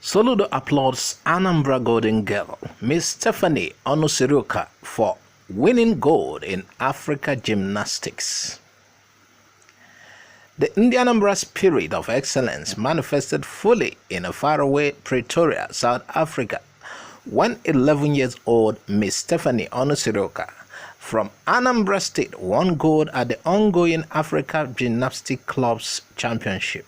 Soludo applauds Anambra Golden Girl, Miss Stephanie Onusiruka, for winning gold in Africa Gymnastics. The Anambra spirit of excellence manifested fully in a faraway Pretoria, South Africa, when 11-year-old Miss Stephanie Onusiruka from Anambra State won gold at the ongoing Africa Gymnastics Clubs Championship.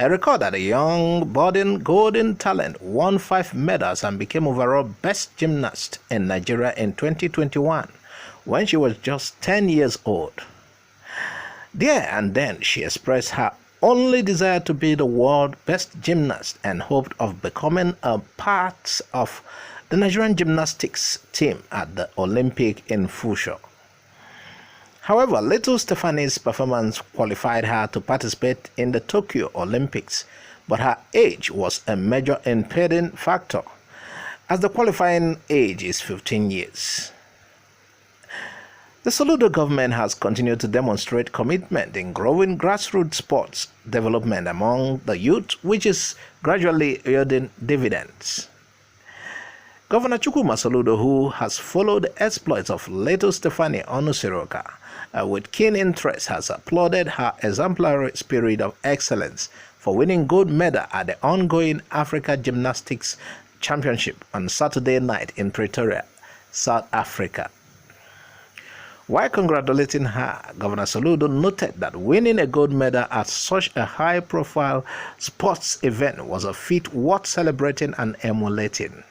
A record that a young budding golden talent won 5 medals and became overall best gymnast in Nigeria in 2021 when she was just 10 years old. There and then she expressed her only desire to be the world's best gymnast and hoped of becoming a part of the Nigerian gymnastics team at the Olympic in Fusha. However, little Stephanie's performance qualified her to participate in the Tokyo Olympics, but her age was a major impeding factor, as the qualifying age is 15 years. The Soludo government has continued to demonstrate commitment in growing grassroots sports development among the youth, which is gradually yielding dividends. Governor Chukwuma Soludo, who has followed the exploits of little Stephanie Onusiruka with keen interest, has applauded her exemplary spirit of excellence for winning gold medal at the ongoing Africa Gymnastics Championship on Saturday night in Pretoria, South Africa. While congratulating her, Governor Soludo noted that winning a gold medal at such a high-profile sports event was a feat worth celebrating and emulating.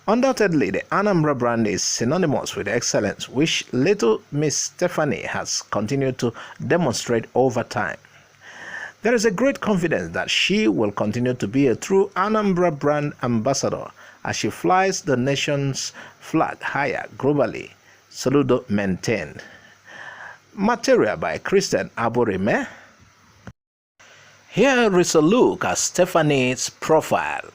Undoubtedly, the Anambra brand is synonymous with excellence, which little Miss Stephanie has continued to demonstrate over time. There is a great confidence that she will continue to be a true Anambra brand ambassador as she flies the nation's flag higher globally, Soludo maintained. Material by Christian Aborime. Here is a look at Stephanie's profile.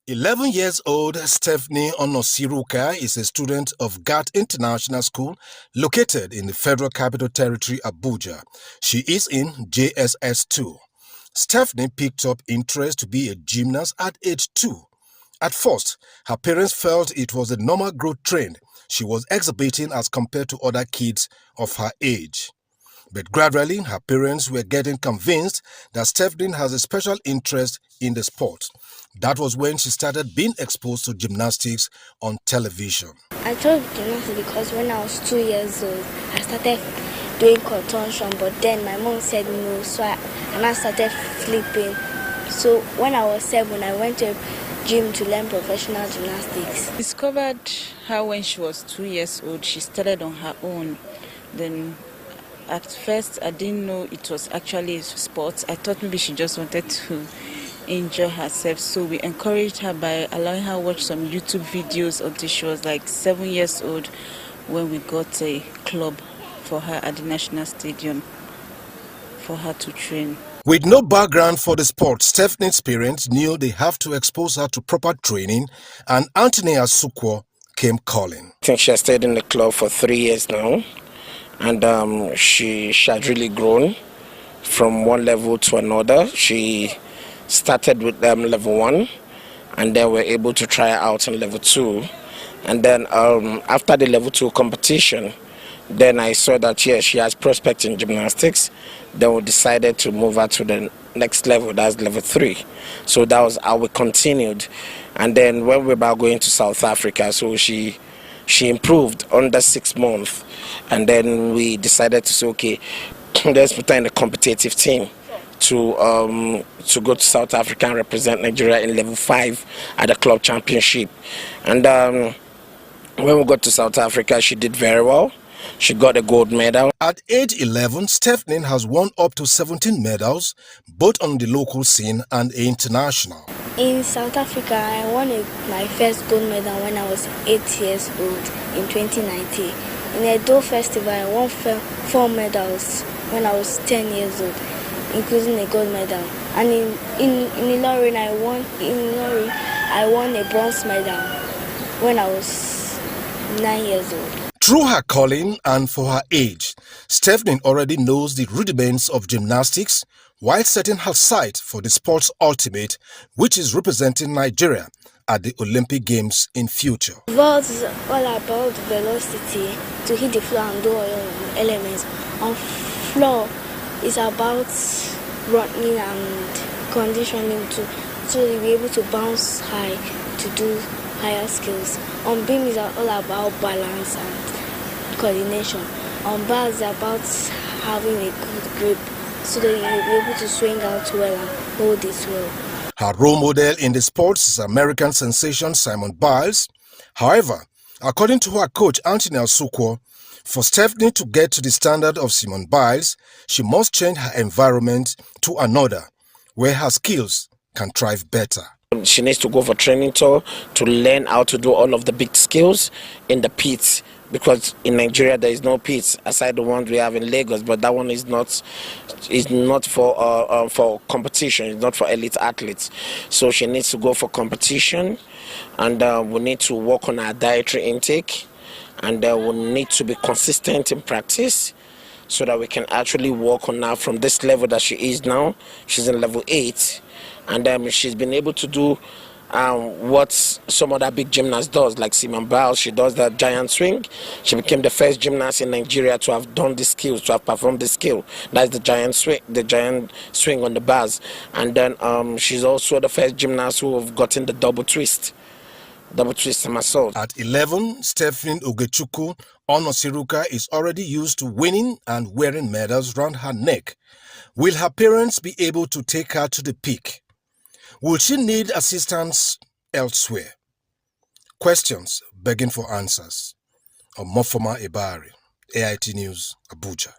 11 years old Stephanie Onusiruka is a student of GAT International School located in the Federal Capital Territory, Abuja. She is in JSS 2. Stephanie picked up interest to be a gymnast at age 2. At first, her parents felt it was a normal growth trend she was exhibiting as compared to other kids of her age. But gradually, her parents were getting convinced that Stephanie has a special interest in the sport. That was when she started being exposed to gymnastics on television. I chose gymnastics because when I was 2 years old, I started doing contortion, but then my mom said no, so I started flipping. So when I was 7, I went to a gym to learn professional gymnastics. I discovered her when she was 2 years old. She started on her own. Then at first, I didn't know it was actually sports. I thought maybe she just wanted to enjoy herself. So we encouraged her by allowing her watch some YouTube videos until she was like 7 years old when we got a club for her at the National Stadium for her to train. With no background for the sport, Stephanie's parents knew they have to expose her to proper training, and Anthony Asukwo came calling. I think she has stayed in the club for 3 years now, and she has really grown from one level to another. She started with level 1, and then we're able to try her out in level 2. And then after the level 2 competition, then I saw that, yes, she has prospects in gymnastics. Then we decided to move her to the next level, that's level 3. So that was how we continued. And then when we were about going to South Africa, so she improved under 6 months. And then we decided to say, okay, let's put her in the competitive team to go to South Africa and represent Nigeria in level 5 at the club championship. And when we got to South Africa, she did very well. She got a gold medal. At age 11, Stephanie has won up to 17 medals, both on the local scene and international. In South Africa, I won my first gold medal when I was 8 years old in 2019. In the Edo Festival, I won 4 medals when I was 10 years old, including a gold medal. And in Ilorin, I won a bronze medal when I was 9 years old. Through her calling and for her age, Stephanie already knows the rudiments of gymnastics, while setting her sight for the sport's ultimate, which is representing Nigeria at the Olympic Games in future. Vault is all about velocity to hit the floor and do all your elements. On floor is about running and conditioning so you'll be able to bounce high to do higher skills. On beam is all about balance and coordination. On bar is about having a good grip so that you'll be able to swing out well and hold it well. Her role model in the sports is American sensation Simone Biles. However, according to her coach Anthony Asukwo, for Stephanie to get to the standard of Simone Biles, she must change her environment to another, where her skills can thrive better. She needs to go for training tour to learn how to do all of the big skills in the pits, because in Nigeria there is no pits aside the ones we have in Lagos, but that one is not for competition. It's not for elite athletes. So she needs to go for competition, and we need to work on our dietary intake, and we need to be consistent in practice so that we can actually work on her from this level that she is now. She's in level 8. And she's been able to do what some other big gymnasts does, like Simone Biles. She does that giant swing. She became the first gymnast in Nigeria to have done this skill, to have performed this skill. That's the giant swing on the bars. And then she's also the first gymnast who have gotten the double twist somersault. At 11, Stephanie Ogechukwu Onosiruka is already used to winning and wearing medals round her neck. Will her parents be able to take her to the peak? Will she need assistance elsewhere? Questions begging for answers. Omofoma Ebari, AIT News, Abuja.